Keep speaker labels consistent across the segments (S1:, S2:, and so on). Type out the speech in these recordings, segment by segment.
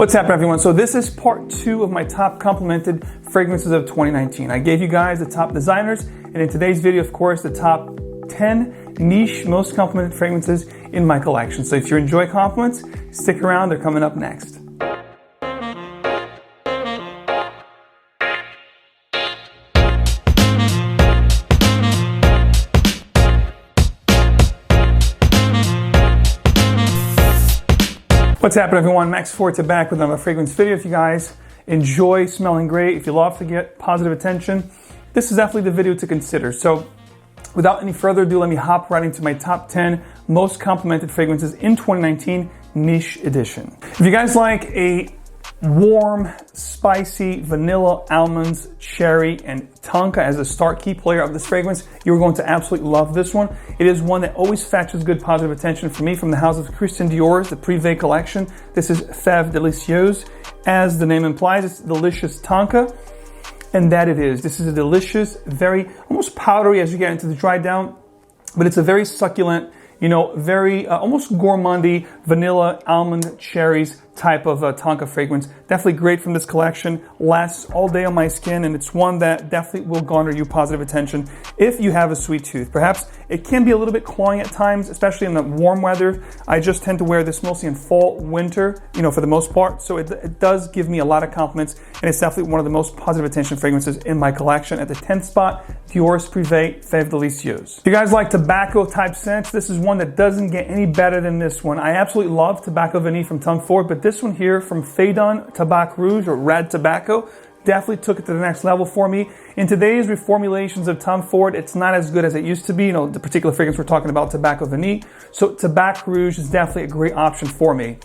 S1: What's happening, everyone? So this is part 2 of my top complimented fragrances of 2019. I gave you guys the top designers, and in today's video, of course, the top 10 niche most complimented fragrances in my collection. So if you enjoy compliments, stick around, they're coming up next. What's happening, everyone? Max Forti back with another fragrance video. If you guys enjoy smelling great, if you love to get positive attention, this is definitely the video to consider. So without any further ado, let me hop right into my top 10 most complimented fragrances in 2019 niche edition. If you guys like a warm, spicy vanilla, almonds, cherry, and tonka as a start key player of this fragrance, you're going to absolutely love this one. It is one that always fetches good positive attention for me from the house of Christian Dior, the Privée collection. This is Féve Delicieuse. As the name implies, it's delicious tonka, and that it is. This is a delicious, very almost powdery as you get into the dry down, but it's a very succulent, very almost gourmandy vanilla, almond, cherries type of tonka fragrance. Definitely great from this collection. Lasts all day on my skin, and it's one that definitely will garner you positive attention if you have a sweet tooth. Perhaps it can be a little bit cloying at times, especially in the warm weather. I just tend to wear this mostly in fall, winter, for the most part. So it does give me a lot of compliments, and it's definitely one of the most positive attention fragrances in my collection. At the 10th spot, Dior's Privée Féve Delicieuse. If you guys like tobacco type scents, this is one that doesn't get any better than this one. I absolutely love Tobacco Vanille from Tom Ford, but this one here from Phaedon, Tabac Rouge, or Red Tobacco, definitely took it to the next level for me. In today's reformulations of Tom Ford, it's not as good as it used to be. The particular fragrance we're talking about, Tobacco Vanille. So Tabac Rouge is definitely a great option for me.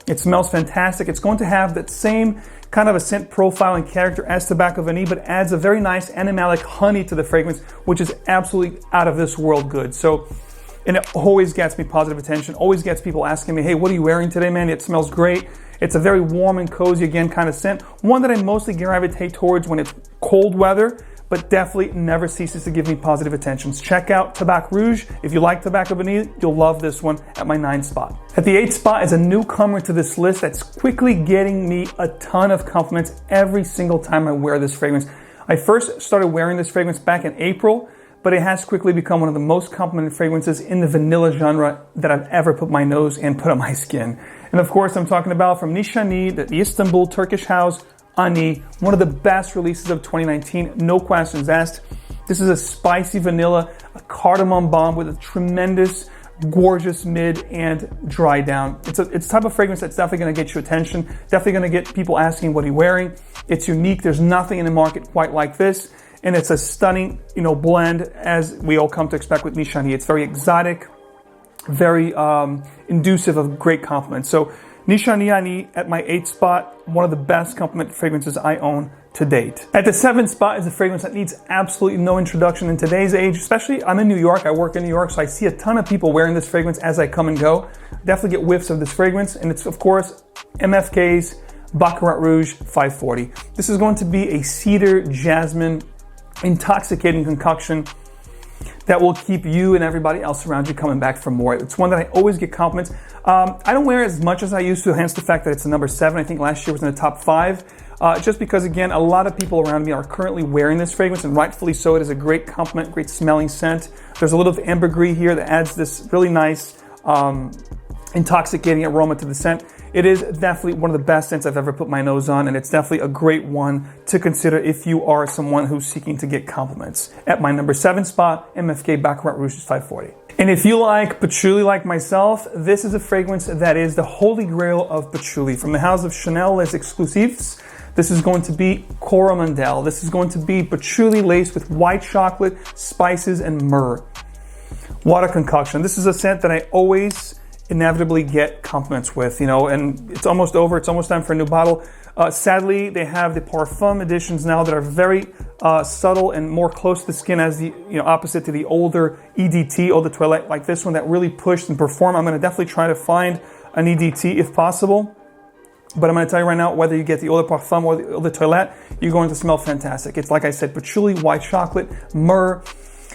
S1: It smells fantastic. It's going to have that same kind of a scent profile and character as Tobacco Vanille, but adds a very nice animalic honey to the fragrance, which is absolutely out of this world good. And it always gets me positive attention, always gets people asking me, hey, what are you wearing today, man? It smells great. It's a very warm and cozy, again, kind of scent. One that I mostly gravitate towards when it's cold weather, but definitely never ceases to give me positive attention. So check out Tabac Rouge. If you like Tobacco Vanille, you'll love this one at my 9th spot. At the 8th spot is a newcomer to this list that's quickly getting me a ton of compliments every single time I wear this fragrance. I first started wearing this fragrance back in April, but it has quickly become one of the most complimented fragrances in the vanilla genre that I've ever put my nose and put on my skin. And of course, I'm talking about from Nishane ANI, the Istanbul Turkish house, Ani, one of the best releases of 2019, no questions asked. This is a spicy vanilla, a cardamom bomb with a tremendous, gorgeous mid and dry down. It's a type of fragrance that's definitely going to get you attention, definitely going to get people asking what are you wearing. It's unique. There's nothing in the market quite like this. And it's a stunning, blend, as we all come to expect with Nishane ANI. It's very exotic, very inducive of great compliments. So Nishane ANI at my 8th spot, one of the best complimented fragrances I own to date. At the 7th spot is a fragrance that needs absolutely no introduction in today's age, especially I'm in New York, I work in New York, so I see a ton of people wearing this fragrance as I come and go. Definitely get whiffs of this fragrance, and it's, of course, MFK's Baccarat Rouge 540. This is going to be a cedar, jasmine, intoxicating concoction that will keep you and everybody else around you coming back for more. It's one that I always get compliments. I don't wear it as much as I used to, hence the fact that it's a number 7. I think last year was in the top 5. Just because, again, a lot of people around me are currently wearing this fragrance, and rightfully so. It is a great compliment, great smelling scent. There's a little bit of ambergris here that adds this really nice intoxicating aroma to the scent. It is definitely one of the best scents I've ever put my nose on, and it's definitely a great one to consider if you are someone who's seeking to get compliments. At my number 7 spot, MFK Baccarat Rouge 540. And if you like patchouli like myself, this is a fragrance that is the holy grail of patchouli. From the house of Chanel Les Exclusives, this is going to be Coromandel. This is going to be patchouli laced with white chocolate, spices, and myrrh. What a concoction. This is a scent that I always inevitably get compliments with, and it's almost over. It's almost time for a new bottle. Sadly, they have the Parfum editions now that are very subtle and more close to the skin, as the opposite to the older EDT, Eau de Toilette, like this one that really pushed and performed. I'm going to definitely try to find an EDT if possible. But I'm going to tell you right now, whether you get the Eau de Parfum or the Eau de Toilette, you're going to smell fantastic. It's, like I said, patchouli, white chocolate, myrrh.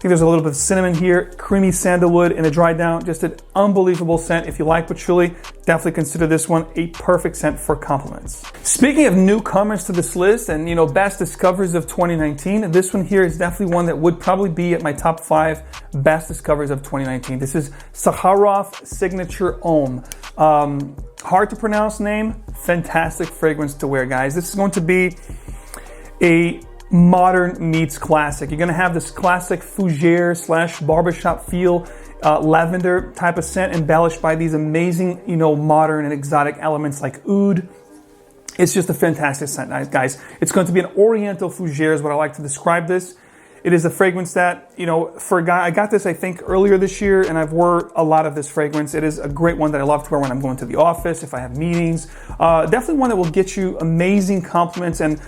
S1: think there's a little bit of cinnamon here, creamy sandalwood in a dry down. Just an unbelievable scent. If you like patchouli, definitely consider this one a perfect scent for compliments. Speaking of newcomers to this list and, you know, best discoveries of 2019, this one here is definitely one that would probably be at my top 5 best discoveries of 2019. This is ZAHAROFF Signature Homme. Hard to pronounce name, fantastic fragrance to wear, guys. This is going to be a modern meets classic. You're gonna have this classic fougere / barbershop feel, lavender type of scent embellished by these amazing, you know, modern and exotic elements like oud. It's just a fantastic scent, guys. It's going to be an oriental fougere is what I like to describe this. It is a fragrance that, you know, for a guy, I got this, I think, earlier this year, and I've wore a lot of this fragrance. It is a great one that I love to wear when I'm going to the office, if I have meetings. Definitely one that will get you amazing compliments, and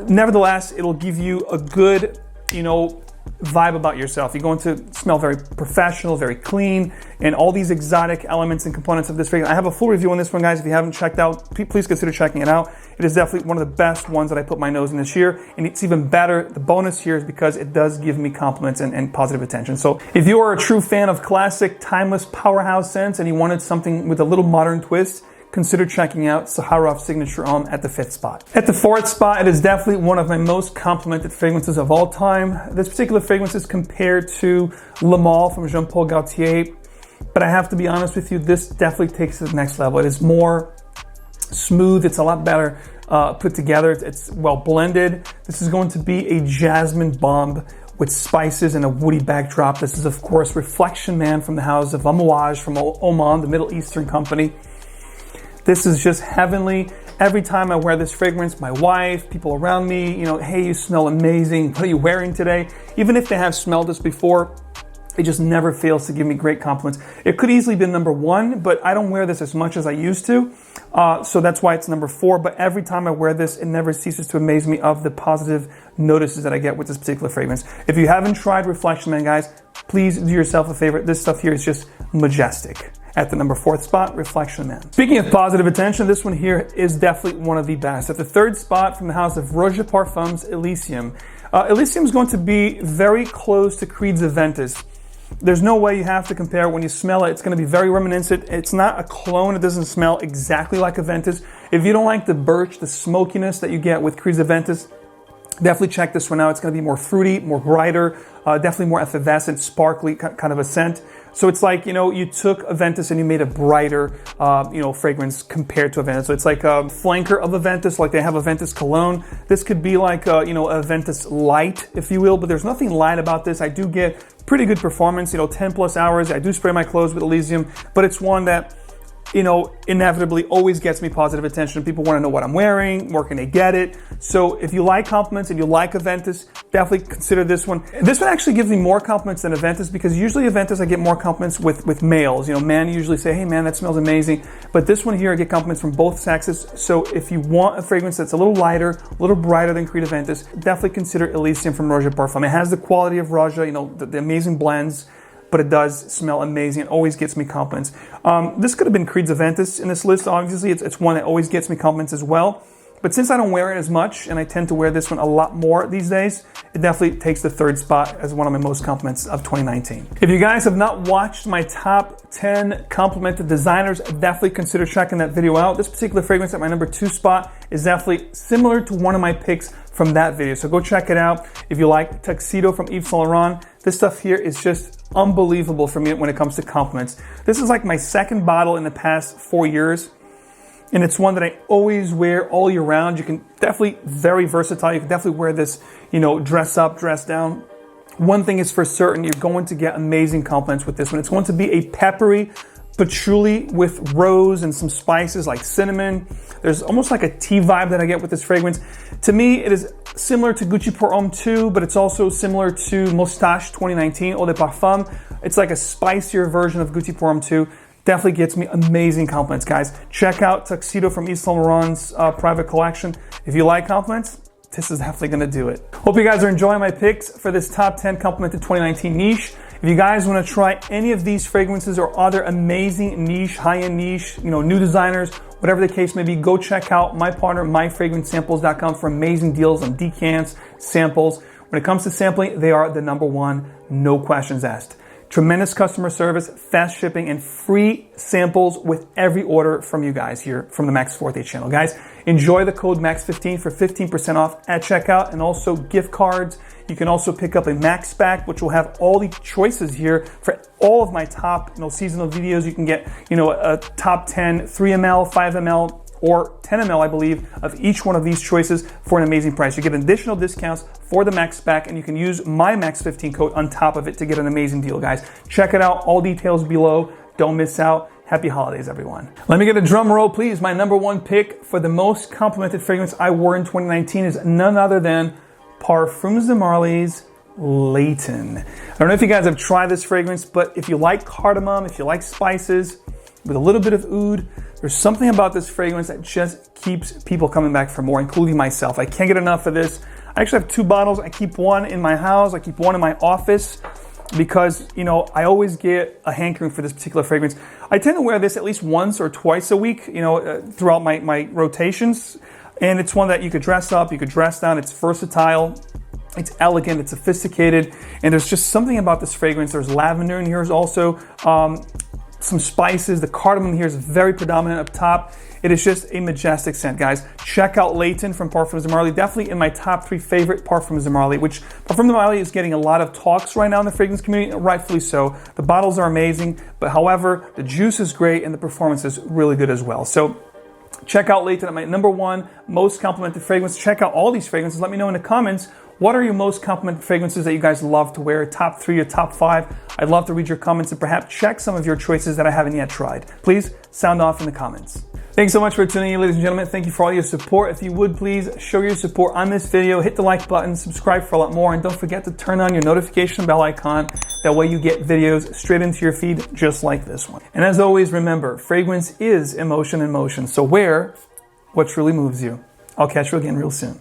S1: nevertheless, it'll give you a good, you know, vibe about yourself. You're going to smell very professional, very clean, and all these exotic elements and components of this fragrance. I have a full review on this one, guys. If you haven't checked out, please consider checking it out. It is definitely one of the best ones that I put my nose in this year, and it's even better. The bonus here is because it does give me compliments and positive attention. So if you are a true fan of classic, timeless powerhouse scents and you wanted something with a little modern twist, consider checking out ZAHAROFF Signature Homme at the 5th spot. At the 4th spot, it is definitely one of my most complimented fragrances of all time. This particular fragrance is compared to Le Male from Jean Paul Gaultier, but I have to be honest with you, this definitely takes it to the next level. It is more smooth, it's a lot better put together, it's well blended. This is going to be a jasmine bomb with spices and a woody backdrop. This is, of course, Reflection Man from the house of AMOUAGE from Oman, the Middle Eastern company. This is just heavenly. Every time I wear this fragrance, my wife, people around me, you know, hey, you smell amazing. What are you wearing today? Even if they have smelled this before, it just never fails to give me great compliments. It could easily be number 1, but I don't wear this as much as I used to. So that's why it's number 4. But every time I wear this, it never ceases to amaze me of the positive notices that I get with this particular fragrance. If you haven't tried Reflection Man, guys, please do yourself a favor. This stuff here is just majestic. At the number 4th spot, Reflection Man. Speaking of positive attention, this one here is definitely one of the best. At the 3rd spot, from the house of ROJA Parfums, Elysium. Elysium is going to be very close to Creed's Aventus. There's no way you have to compare. When you smell it, it's going to be very reminiscent. It's not a clone. It doesn't smell exactly like Aventus. If you don't like the birch, the smokiness that you get with Creed's Aventus, definitely check this one out. It's going to be more fruity, more brighter, definitely more effervescent, sparkly kind of a scent. So it's like, you know, you took Aventus and you made a brighter, you know, fragrance compared to Aventus. So it's like a flanker of Aventus, like they have Aventus Cologne. This could be like, you know, Aventus light, if you will, but there's nothing light about this. I do get pretty good performance, you know, 10 plus hours. I do spray my clothes with Elysium, but it's one that, you know, inevitably always gets me positive attention. People want to know what I'm wearing, where can they get it? So if you like compliments and you like Aventus, definitely consider this one. This one actually gives me more compliments than Aventus, because usually Aventus I get more compliments with males. You know, men usually say, hey man, that smells amazing. But this one here I get compliments from both sexes. So if you want a fragrance that's a little lighter, a little brighter than Creed Aventus, definitely consider Elysium from ROJA Parfum. It has the quality of ROJA, you know, the amazing blends, but it does smell amazing. It always gets me compliments. This could have been Creed's Aventus in this list. Obviously, it's one that always gets me compliments as well. But since I don't wear it as much, and I tend to wear this one a lot more these days, it definitely takes the 3rd spot as one of my most compliments of 2019. If you guys have not watched my top 10 complimented designers, definitely consider checking that video out. This particular fragrance at my number 2 spot is definitely similar to one of my picks from that video. So go check it out. If you like Tuxedo from Yves Saint Laurent, this stuff here is just unbelievable for me when it comes to compliments. This is like my 2nd bottle in the past 4 years. And it's one that I always wear all year round. You can definitely, very versatile. You can definitely wear this, you know, dress up, dress down. One thing is for certain, you're going to get amazing compliments with this one. It's going to be a peppery patchouli with rose and some spices like cinnamon. There's almost like a tea vibe that I get with this fragrance. To me, it is similar to Gucci Pour Homme 2, but it's also similar to Moustache 2019 Eau de Parfum. It's like a spicier version of Gucci Pour Homme 2. Definitely gets me amazing compliments, guys. Check out Tuxedo from Yves Saint Laurent's private collection. If you like compliments, this is definitely gonna do it. Hope you guys are enjoying my picks for this top 10 complimented 2019 niche. If you guys wanna try any of these fragrances or other amazing niche, high-end niche, you know, new designers, whatever the case may be, go check out my partner, myfragrancesamples.com for amazing deals on decants, samples. When it comes to sampling, they are the #1 no questions asked. Tremendous customer service, fast shipping, and free samples with every order from you guys here from the Max Forti channel. Guys, enjoy the code MAX15 for 15% off at checkout, and also gift cards. You can also pick up a Max Pack, which will have all the choices here for all of my top, seasonal videos. You can get, a top 10, 3 ml, 5 ml, or 10 ml, I believe, of each one of these choices for an amazing price. You get additional discounts for the Max Pack, and you can use my Max15 code on top of it to get an amazing deal, guys. Check it out. All details below. Don't miss out. Happy holidays, everyone. Let me get a drum roll, please. My number one pick for the most complimented fragrance I wore in 2019 is none other than Parfums de Marly's LAYTON. I don't know if you guys have tried this fragrance, but if you like cardamom, if you like spices with a little bit of oud, there's something about this fragrance that just keeps people coming back for more, including myself. I can't get enough of this. I actually have 2 bottles. I keep one in my house. I keep one in my office because, I always get a hankering for this particular fragrance. I tend to wear this at least once or twice a week, throughout my rotations. And it's one that you could dress up, you could dress down. It's versatile. It's elegant, it's sophisticated. And there's just something about this fragrance. There's lavender in here also. Some spices. The cardamom here is very predominant up top. It is just a majestic scent, guys. Check out LAYTON from Parfums de Marly. Definitely in my top 3 favorite Parfums de Marly, which Parfums de Marly is getting a lot of talks right now in the fragrance community, rightfully so. The bottles are amazing, but however, the juice is great and the performance is really good as well. So check out LAYTON at my number 1 most complimented fragrance. Check out all these fragrances. Let me know in the comments, what are your most complimented fragrances that you guys love to wear? Top 3 or top 5? I'd love to read your comments and perhaps check some of your choices that I haven't yet tried. Please sound off in the comments. Thanks so much for tuning in, ladies and gentlemen. Thank you for all your support. If you would, please show your support on this video. Hit the like button, subscribe for a lot more, and don't forget to turn on your notification bell icon. That way you get videos straight into your feed just like this one. And as always, remember, fragrance is emotion in motion. So wear what truly moves you. I'll catch you again real soon.